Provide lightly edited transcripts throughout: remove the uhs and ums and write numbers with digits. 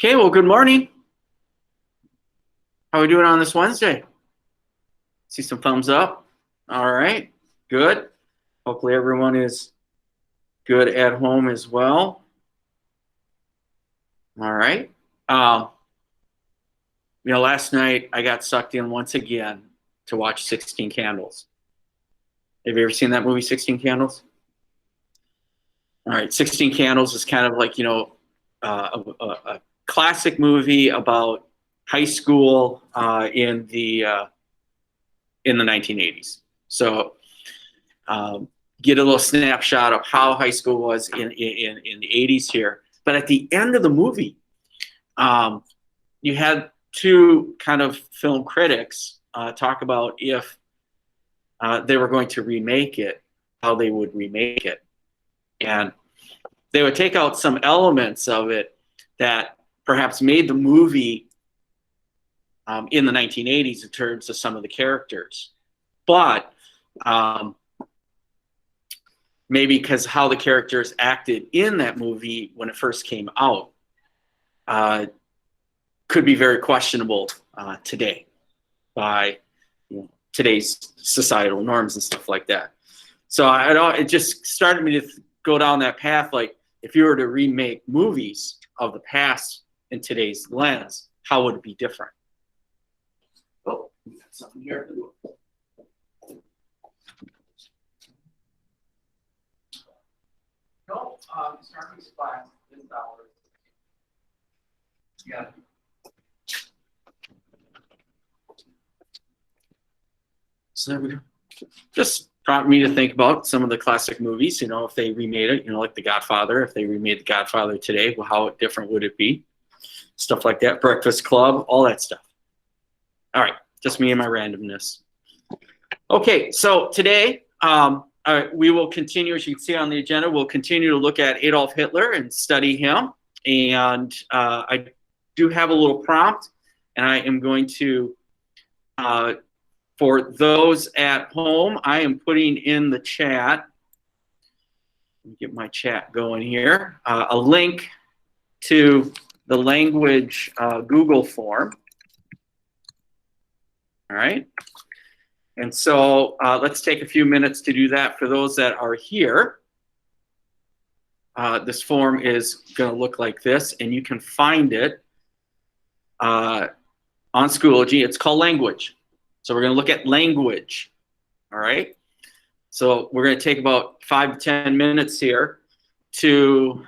Okay, well, good morning. How are we doing on this Wednesday? See some thumbs up. All right, good. Hopefully everyone is good at home as well. All right. Last night I got sucked in once again to watch 16 Candles. Have you ever seen that movie, 16 Candles? All right, 16 Candles is kind of like, a classic movie about high school in the 1980s. So get a little snapshot of how high school was in the 80s here. But at the end of the movie, you had two kind of film critics talk about if they were going to remake it, how they would remake it. And they would take out some elements of it that perhaps made the movie in the 1980s in terms of some of the characters. But maybe because how the characters acted in that movie when it first came out could be very questionable today by today's societal norms and stuff like that. So it just started me to go down that path. Like, if you were to remake movies of the past in today's lens, how would it be different? Oh, we got something here. No, starting class this hour. Yeah. So there we go. Just prompted me to think about some of the classic movies, if they remade it, like The Godfather. If they remade The Godfather today, well, how different would it be? Stuff like that. Breakfast Club, all that stuff. All right, just me and my randomness. Okay, so today we will continue, as you can see on the agenda, we'll continue to look at Adolf Hitler and study him. And I do have a little prompt, and I am going to for those at home, I am putting in the chat, let me get my chat going here, a link to the language Google form. All right. And so let's take a few minutes to do that. For those that are here, this form is going to look like this, and you can find it on Schoology. It's called Language. So we're going to look at language, all right? So we're going to take about 5 to 10 minutes here to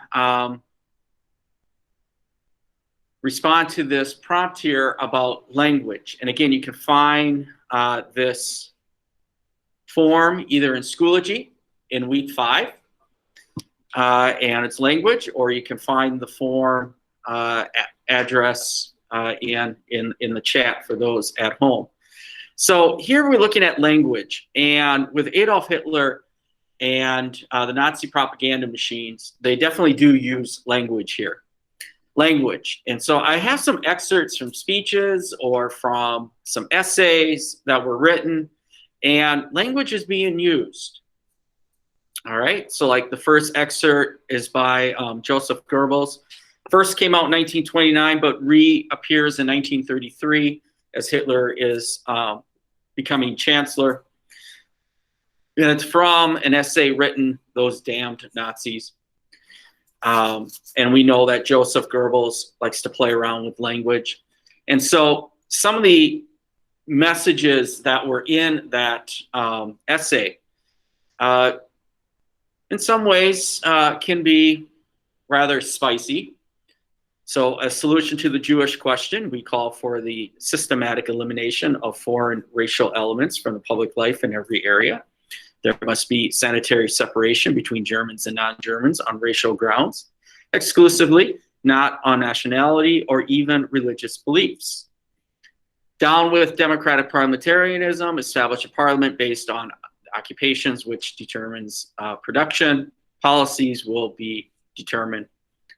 respond to this prompt here about language. And again, you can find this form either in Schoology in week 5, and it's language, or you can find the form address in the chat for those at home. So here we're looking at language, and with Adolf Hitler and the Nazi propaganda machines, they definitely do use language here. Language. And so I have some excerpts from speeches or from some essays that were written, and language is being used. All right, so like the first excerpt is by Joseph Goebbels. First came out in 1929, but reappears in 1933 as Hitler is becoming chancellor. And it's from an essay written, Those Damned Nazis. And we know that Joseph Goebbels likes to play around with language. And so some of the messages that were in that essay, in some ways, can be rather spicy. So a solution to the Jewish question, we call for the systematic elimination of foreign racial elements from the public life in every area. There must be sanitary separation between Germans and non-Germans on racial grounds, exclusively, not on nationality or even religious beliefs. Down with democratic parliamentarianism, establish a parliament based on occupations which determines production. Policies will be determined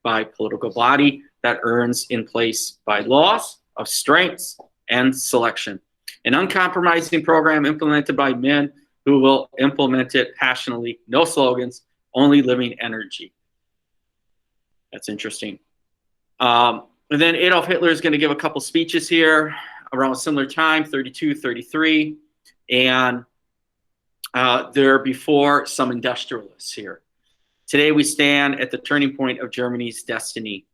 by political body that earns in place by laws of strengths and selection. An uncompromising program implemented by men who will implement it passionately. No slogans, only living energy. That's interesting. And then Adolf Hitler is going to give a couple speeches here around a similar time, 32, 33. And they're before some industrialists here. Today we stand at the turning point of Germany's destiny.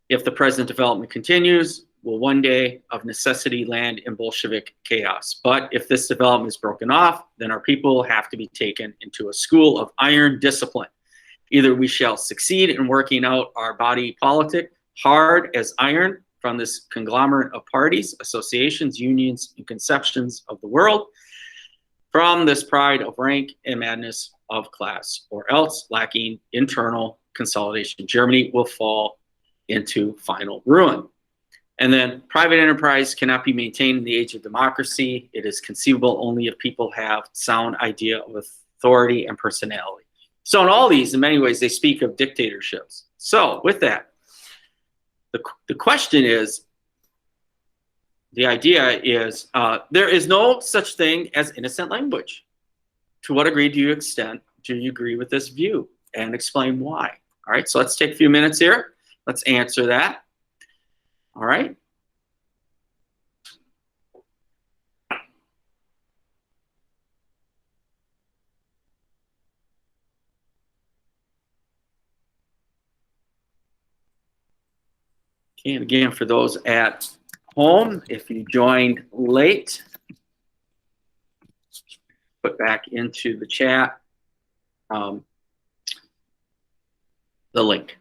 If the present development continues, will one day of necessity land in Bolshevik chaos. But if this development is broken off, then our people have to be taken into a school of iron discipline. Either we shall succeed in working out our body politic hard as iron from this conglomerate of parties, associations, unions, and conceptions of the world, from this pride of rank and madness of class, or else, lacking internal consolidation, Germany will fall into final ruin. And then private enterprise cannot be maintained in the age of democracy. It is conceivable only if people have sound idea of authority and personality. So in all these, in many ways, they speak of dictatorships. So with that, the question is, the idea is, there is no such thing as innocent language. To what degree do you agree with this view? And explain why. All right, so let's take a few minutes here. Let's answer that. All right. Okay, and again, for those at home, if you joined late, put back into the chat the link.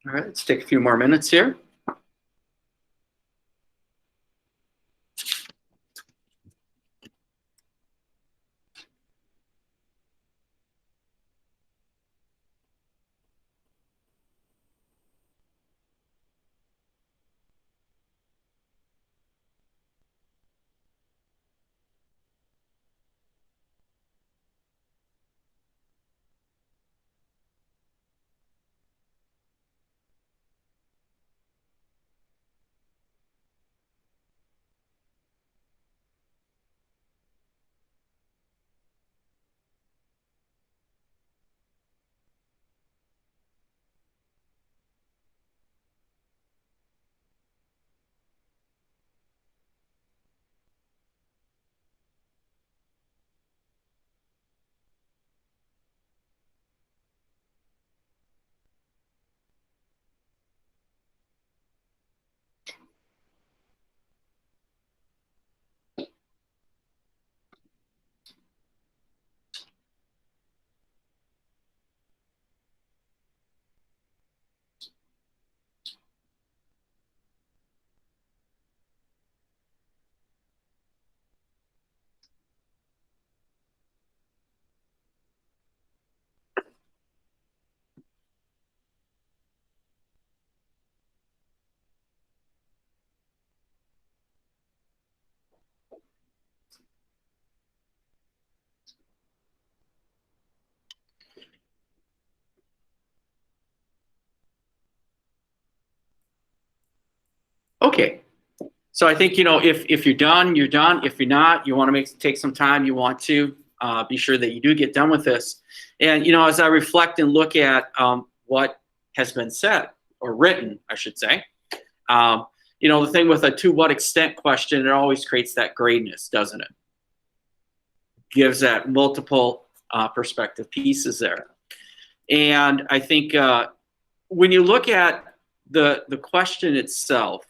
All right, let's take a few more minutes here. Okay. So I think, if you're done, you're done. If you're not, you want to take some time, you want to be sure that you do get done with this. And, as I reflect and look at what has been said or written, I should say, the thing with a to what extent question, it always creates that grayness, doesn't it? Gives that multiple perspective pieces there. And I think when you look at the question itself,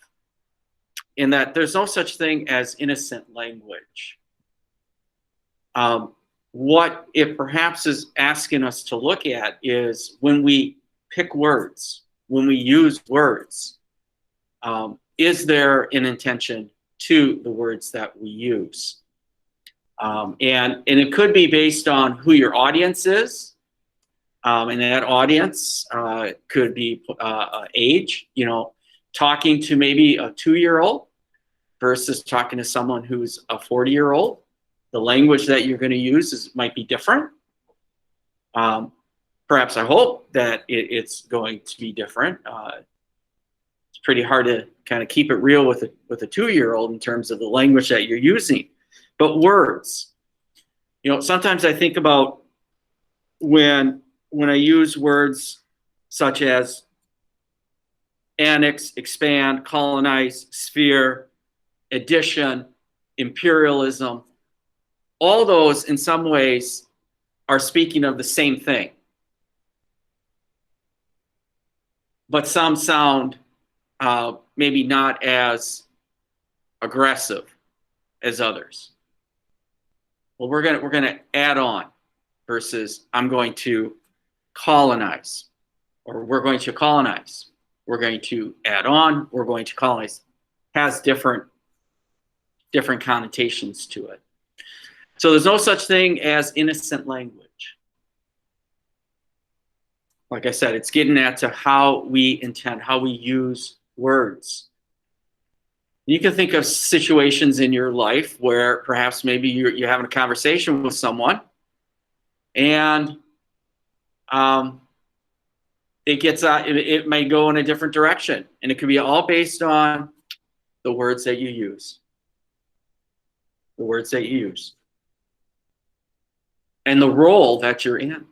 in that there's no such thing as innocent language. What it perhaps is asking us to look at is when we pick words, when we use words, is there an intention to the words that we use? And it could be based on who your audience is. And that audience could be age, talking to maybe a 2-year-old versus talking to someone who's a 40-year-old. The language that you're going to use might be different. Perhaps I hope that it's going to be different. It's pretty hard to kind of keep it real with a 2-year-old in terms of the language that you're using. But words, sometimes I think about when I use words such as annex, expand, colonize, sphere, addition, imperialism, all those in some ways are speaking of the same thing. But some sound maybe not as aggressive as others. Well, we're gonna add on versus I'm going to colonize, or we're going to colonize. We're going to add on, we're going to colonize. Has different connotations to it. So there's no such thing as innocent language. Like I said, it's getting at to how we intend, how we use words. You can think of situations in your life where perhaps maybe you're having a conversation with someone and it may go in a different direction, and it could be all based on the words that you use. The words that you use. And the role that you're in.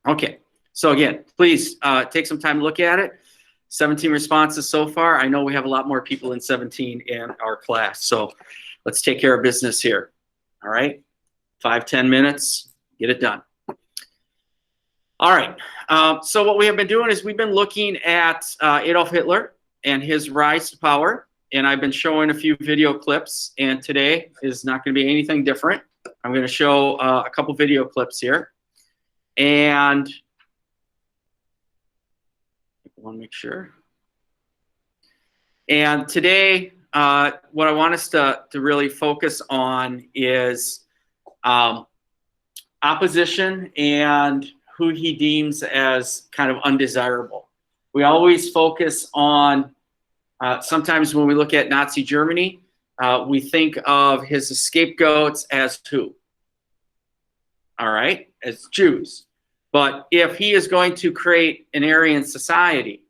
Okay, so again, please take some time to look at it. 17 responses so far. I know we have a lot more people in 17 in our class, so let's take care of business here. All right, 5-10 minutes, get it done. All right, so what we have been doing is we've been looking at Adolf Hitler and his rise to power, and I've been showing a few video clips, and today is not going to be anything different. I'm going to show a couple video clips here, and I want to make sure. And today, what I want us to really focus on is opposition and who he deems as kind of undesirable. We always focus on, sometimes when we look at Nazi Germany, we think of his scapegoats as who? All right, as Jews. But if he is going to create an Aryan society,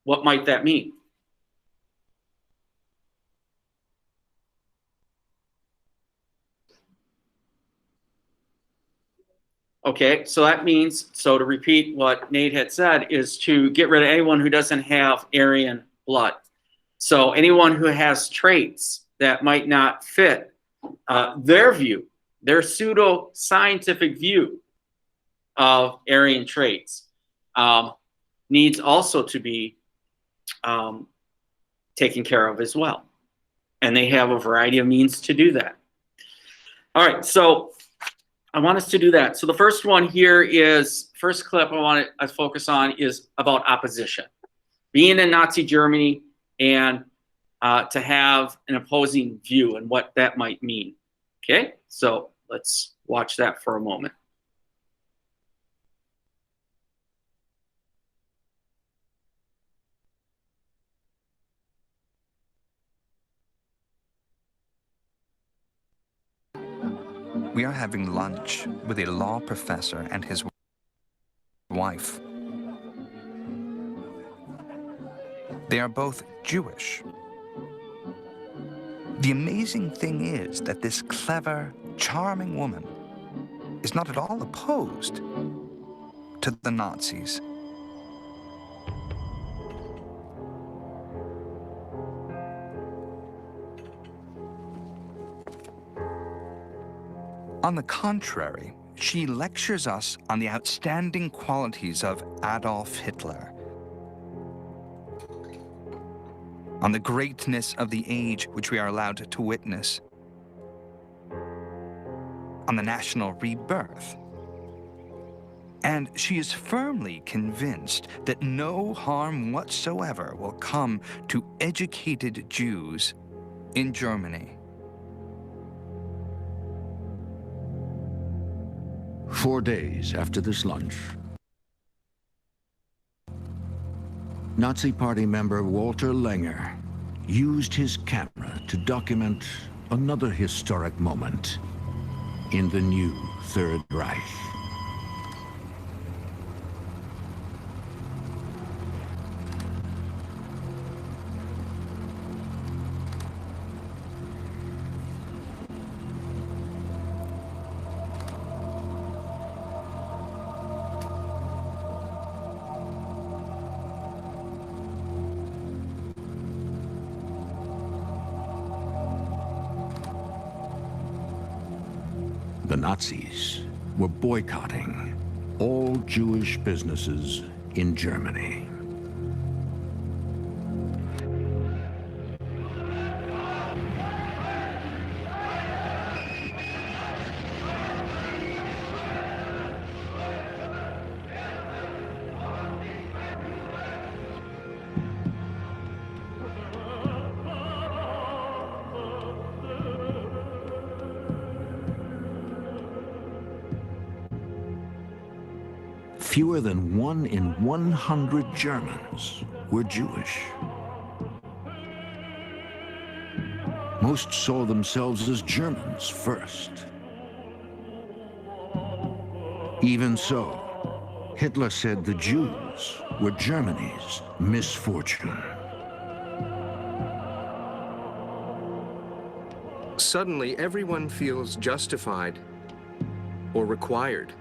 what might that mean? Okay, so that means, so to repeat what Nate had said, is to get rid of anyone who doesn't have Aryan blood. So anyone who has traits that might not fit their view, their pseudo-scientific view of Aryan traits, needs also to be taken care of as well. And they have a variety of means to do that. All right, so I want us to do that. So the first one here is, first clip I want to focus on is about opposition. Being in Nazi Germany and to have an opposing view and what that might mean. Okay, so let's watch that for a moment. We are having lunch with a law professor and his wife. They are both Jewish. The amazing thing is that this clever, charming woman is not at all opposed to the Nazis. On the contrary, she lectures us on the outstanding qualities of Adolf Hitler, on the greatness of the age which we are allowed to witness, on the national rebirth. And she is firmly convinced that no harm whatsoever will come to educated Jews in Germany. 4 days after this lunch, Nazi Party member Walter Langer used his camera to document another historic moment in the new Third Reich. The Nazis were boycotting all Jewish businesses in Germany. Fewer than 1 in 100 Germans were Jewish. Most saw themselves as Germans first. Even so, Hitler said the Jews were Germany's misfortune. Suddenly, everyone feels justified or required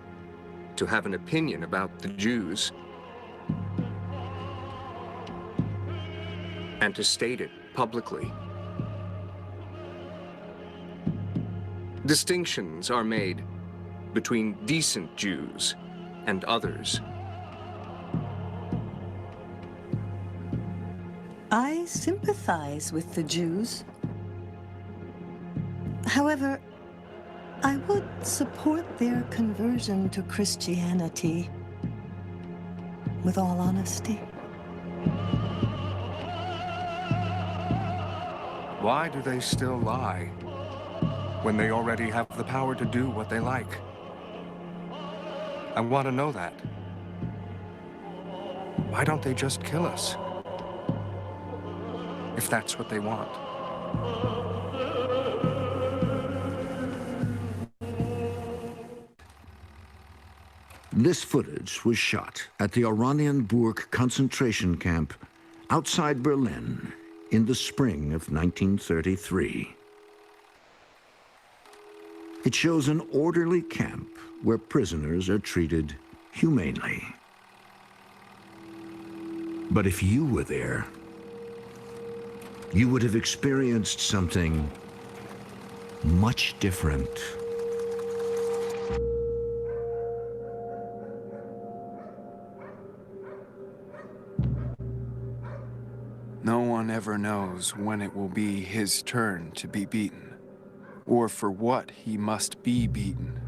to have an opinion about the Jews. and to state it publicly. Distinctions are made between decent Jews and others. I sympathize with the Jews. However, I would support their conversion to Christianity, with all honesty. Why do they still lie when they already have the power to do what they like? I want to know that. Why don't they just kill us? If that's what they want. This footage was shot at the Oranienburg concentration camp outside Berlin in the spring of 1933. It shows an orderly camp where prisoners are treated humanely. But if you were there, you would have experienced something much different. No one ever knows when it will be his turn to be beaten, or for what he must be beaten.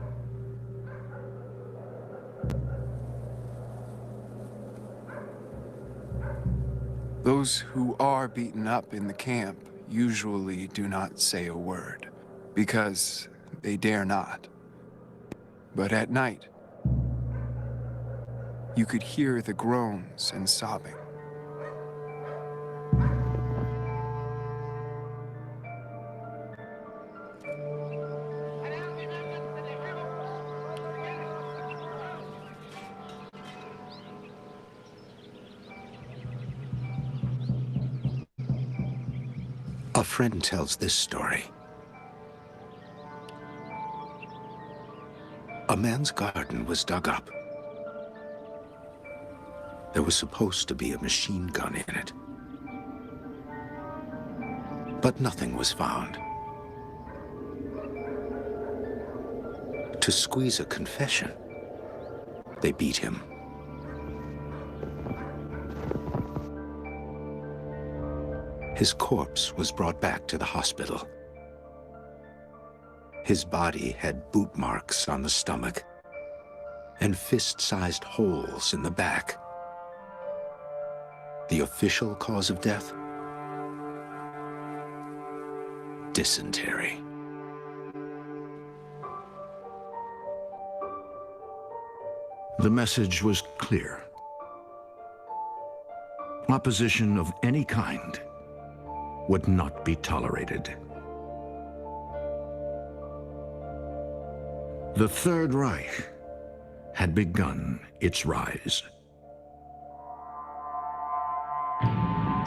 Those who are beaten up in the camp usually do not say a word, because they dare not. But at night, you could hear the groans and sobbing. A friend tells this story. A man's garden was dug up. There was supposed to be a machine gun in it. But nothing was found. To squeeze a confession, they beat him. His corpse was brought back to the hospital. His body had boot marks on the stomach and fist-sized holes in the back. The official cause of death? Dysentery. The message was clear. Opposition of any kind would not be tolerated. The Third Reich had begun its rise.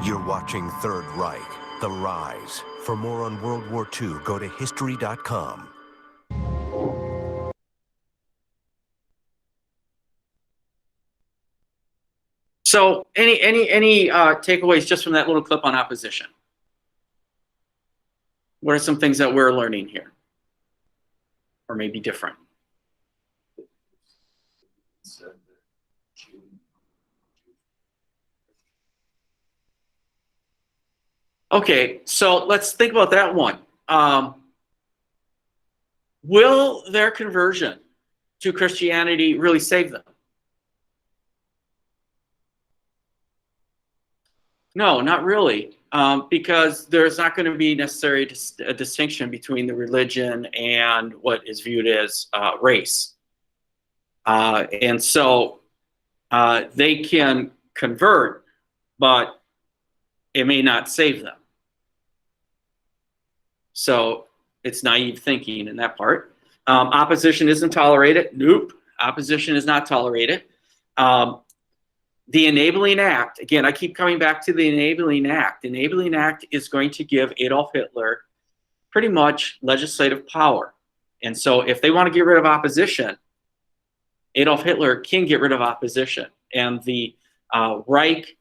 You're watching Third Reich, The Rise. For more on World War II, go to History.com. So any takeaways just from that little clip on opposition? What are some things that we're learning here? Or maybe different? Okay, so let's think about that one. Will their conversion to Christianity really save them? No, not really, because there's not going to be necessarily a distinction between the religion and what is viewed as race. And so they can convert, but it may not save them. So it's naive thinking in that part. Opposition isn't tolerated. Nope, opposition is not tolerated. The Enabling Act, again, I keep coming back to the Enabling Act. The Enabling Act is going to give Adolf Hitler pretty much legislative power. And so if they want to get rid of opposition, Adolf Hitler can get rid of opposition. And the Reich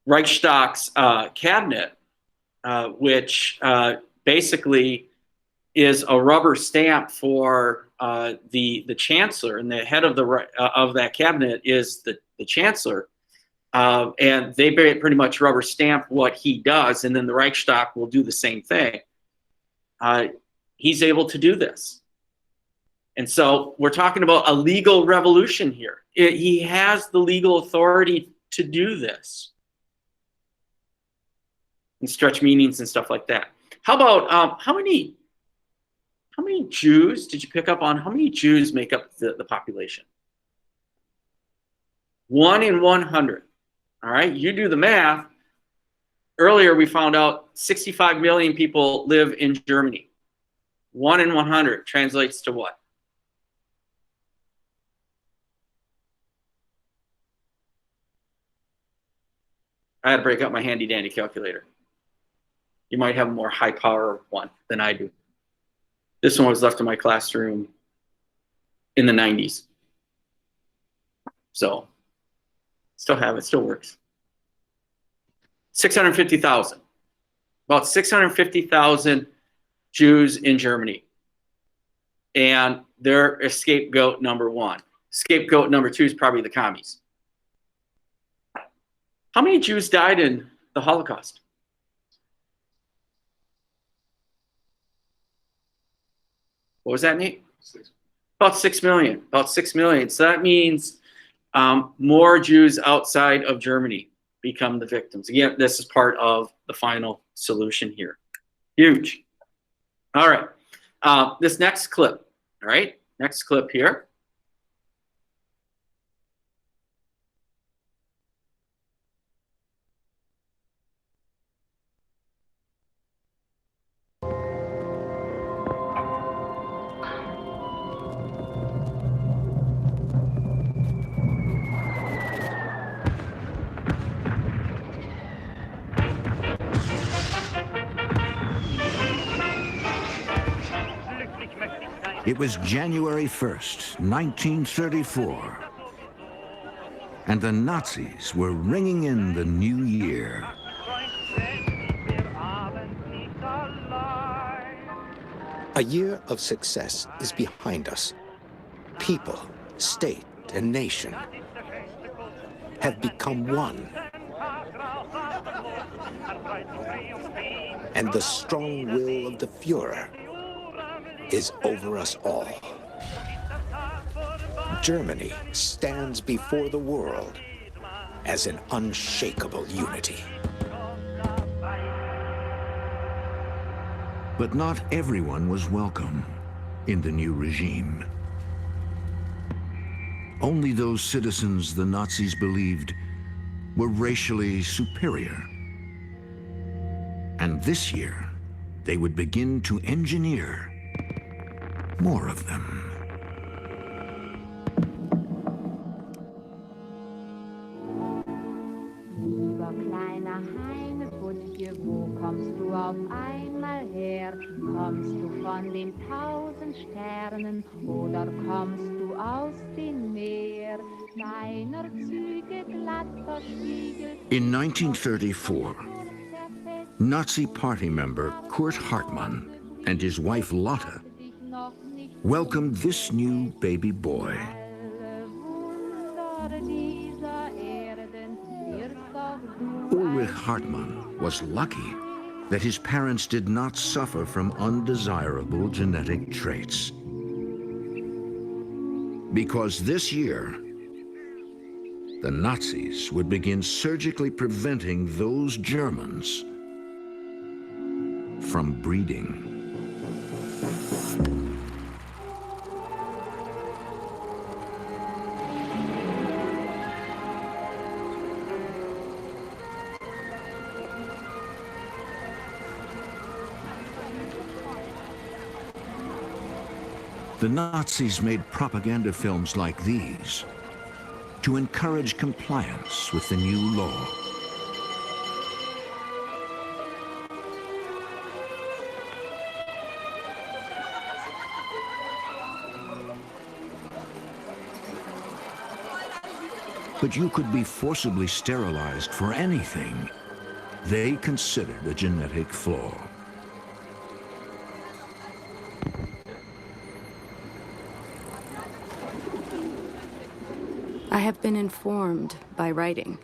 Reichstag's cabinet, which basically is a rubber stamp for the chancellor, and the head of that cabinet is the chancellor, and they pretty much rubber stamp what he does, and then the Reichstag will do the same thing. He's able to do this, and so we're talking about a legal revolution here. He has the legal authority to do this and stretch meanings and stuff like that. How about how many Jews did you pick up on? How many Jews make up the population? 1 in 100. All right, you do the math. Earlier we found out 65 million people live in Germany. 1 in 100 translates to what? I had to break out my handy dandy calculator. You might have a more high power one than I do. This one was left in my classroom in the 90s. So, still have it, still works. 650,000. About 650,000 Jews in Germany. And they're a scapegoat number 1. Scapegoat number 2 is probably the commies. How many Jews died in the Holocaust? What was that, Nate? About 6 million. About 6 million. So that means more Jews outside of Germany become the victims. Again, this is part of the final solution here. Huge. All right. This next clip. All right. Next clip here. It was January 1st, 1934, and the Nazis were ringing in the new year. A year of success is behind us. People, state, and nation have become one. And the strong will of the Fuhrer is over us all. Germany stands before the world as an unshakable unity. But not everyone was welcome in the new regime. Only those citizens the Nazis believed were racially superior. And this year, they would begin to engineer more of them. Lieber kleiner Heinebuttje, wo kommst du auf einmal her? Kommst du von den 1000 Sternen oder kommst du aus dem Meer? Deiner Züge glatt verspiegelt. In 1934, Nazi Party member Kurt Hartmann and his wife Lotte welcomed this new baby boy. Ulrich Hartmann was lucky that his parents did not suffer from undesirable genetic traits. Because this year, the Nazis would begin surgically preventing those Germans from breeding. The Nazis made propaganda films like these to encourage compliance with the new law. But you could be forcibly sterilized for anything they considered a genetic flaw. I have been informed by writing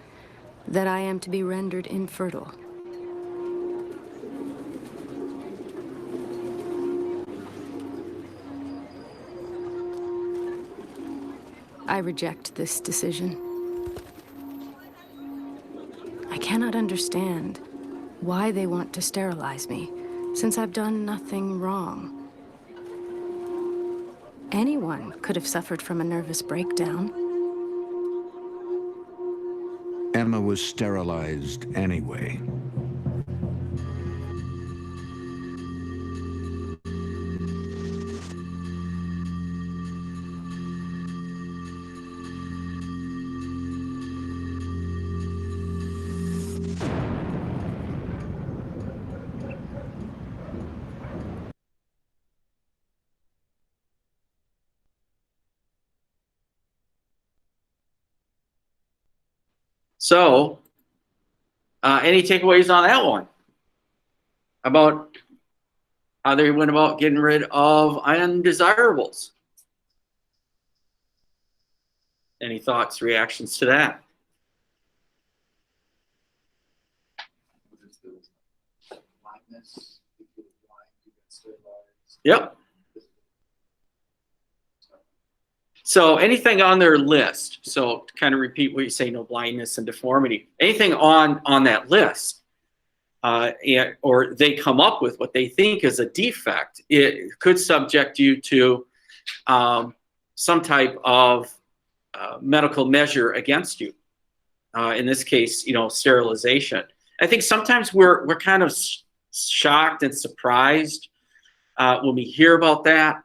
that I am to be rendered infertile. I reject this decision. I cannot understand why they want to sterilize me, since I've done nothing wrong. Anyone could have suffered from a nervous breakdown. Emma was sterilized anyway. So, any takeaways on that one? About how they went about getting rid of undesirables? Any thoughts, reactions to that? Yep. So anything on their list, so to kind of repeat what you say, no blindness and deformity, anything on that list, or they come up with what they think is a defect, it could subject you to some type of medical measure against you. In this case, sterilization. I think sometimes we're kind of shocked and surprised when we hear about that,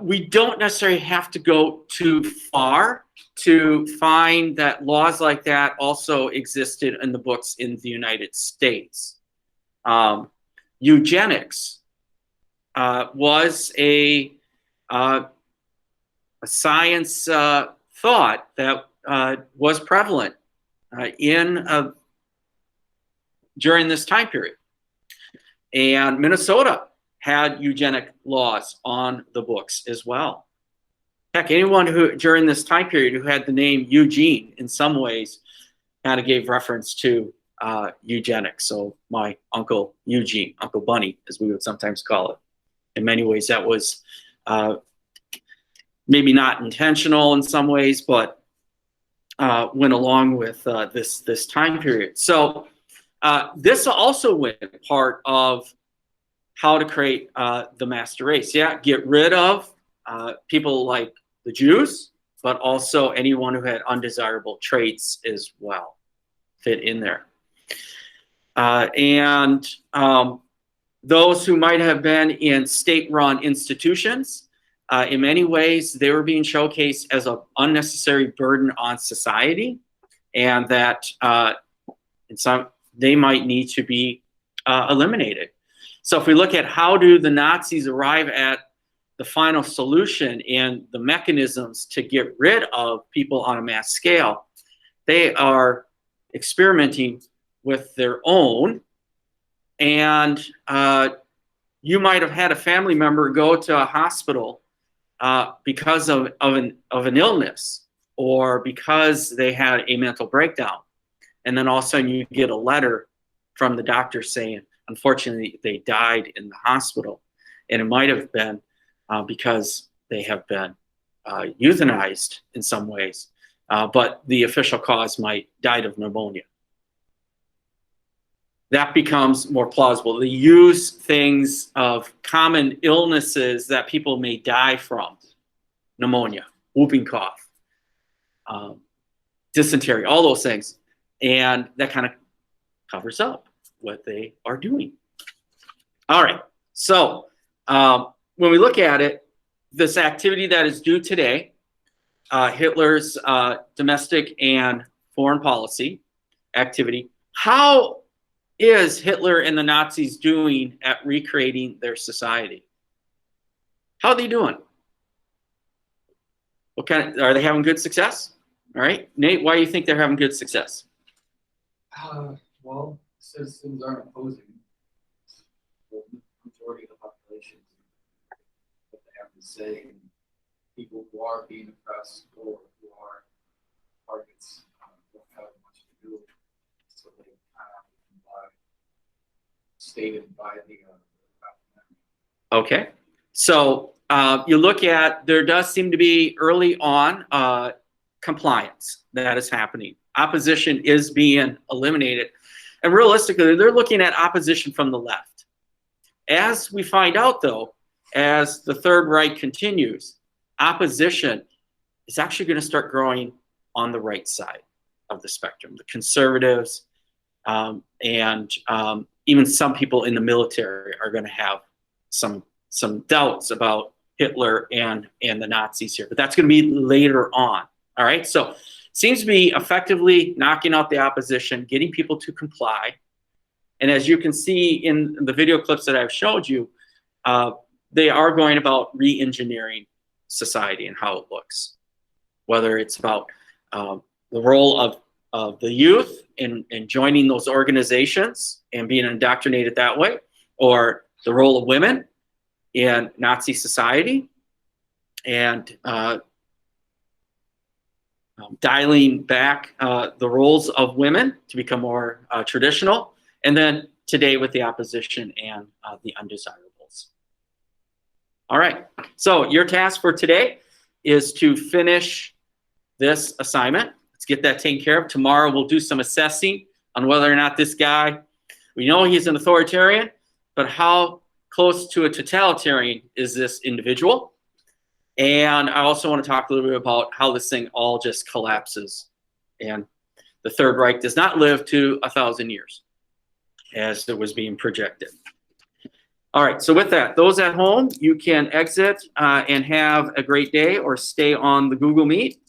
we don't necessarily have to go too far to find that laws like that also existed in the books in the United States. Eugenics was a science thought that was prevalent during this time period. And Minnesota had eugenic laws on the books as well. Heck, anyone who during this time period who had the name Eugene in some ways kind of gave reference to eugenics. So my Uncle Eugene, Uncle Bunny, as we would sometimes call it. In many ways that was maybe not intentional in some ways, but went along with this time period. So this also went part of how to create the master race. Yeah, get rid of people like the Jews, but also anyone who had undesirable traits as well fit in there. And those who might have been in state-run institutions, in many ways, they were being showcased as an unnecessary burden on society, and that they might need to be eliminated. So if we look at how do the Nazis arrive at the final solution and the mechanisms to get rid of people on a mass scale, they are experimenting with their own. And you might have had a family member go to a hospital because of an illness or because they had a mental breakdown. And then all of a sudden you get a letter from the doctor saying, unfortunately, they died in the hospital. And it might have been because they have been euthanized in some ways. But the official cause might died of pneumonia. That becomes more plausible. They use things of common illnesses that people may die from. Pneumonia, whooping cough, dysentery, all those things. And that kind of covers up what they are doing. All right, so when we look at it, this activity that is due today, Hitler's domestic and foreign policy activity, how is Hitler and the Nazis doing at recreating their society? How are they doing? What kind of, are they having good success? All right, Nate, why do you think they're having good success? Well, citizens aren't opposing the majority of the population what they have to say, and people who are being oppressed or who are targets don't have much to do, so they kind of have to comply, stated by the Okay, so you look at, there does seem to be early on compliance that is happening. Opposition is being eliminated. And realistically, they're looking at opposition from the left. As we find out, though, as the Third Reich continues, opposition is actually going to start growing on the right side of the spectrum. The conservatives and even some people in the military are going to have some doubts about Hitler and the Nazis here. But that's going to be later on. All right, so seems to be effectively knocking out the opposition, getting people to comply. And as you can see in the video clips that I've showed you, they are going about re-engineering society and how it looks. Whether it's about the role of the youth in joining those organizations and being indoctrinated that way, or the role of women in Nazi society, and dialing back the roles of women to become more traditional, and then today with the opposition and the undesirables. All right, so your task for today is to finish this assignment. Let's get that taken care of. Tomorrow we'll do some assessing on whether or not this guy, we know he's an authoritarian, but how close to a totalitarian is this individual? And I also want to talk a little bit about how this thing all just collapses. And the Third Reich does not live to 1,000 years, as it was being projected. All right, so with that, those at home, you can exit and have a great day or stay on the Google Meet.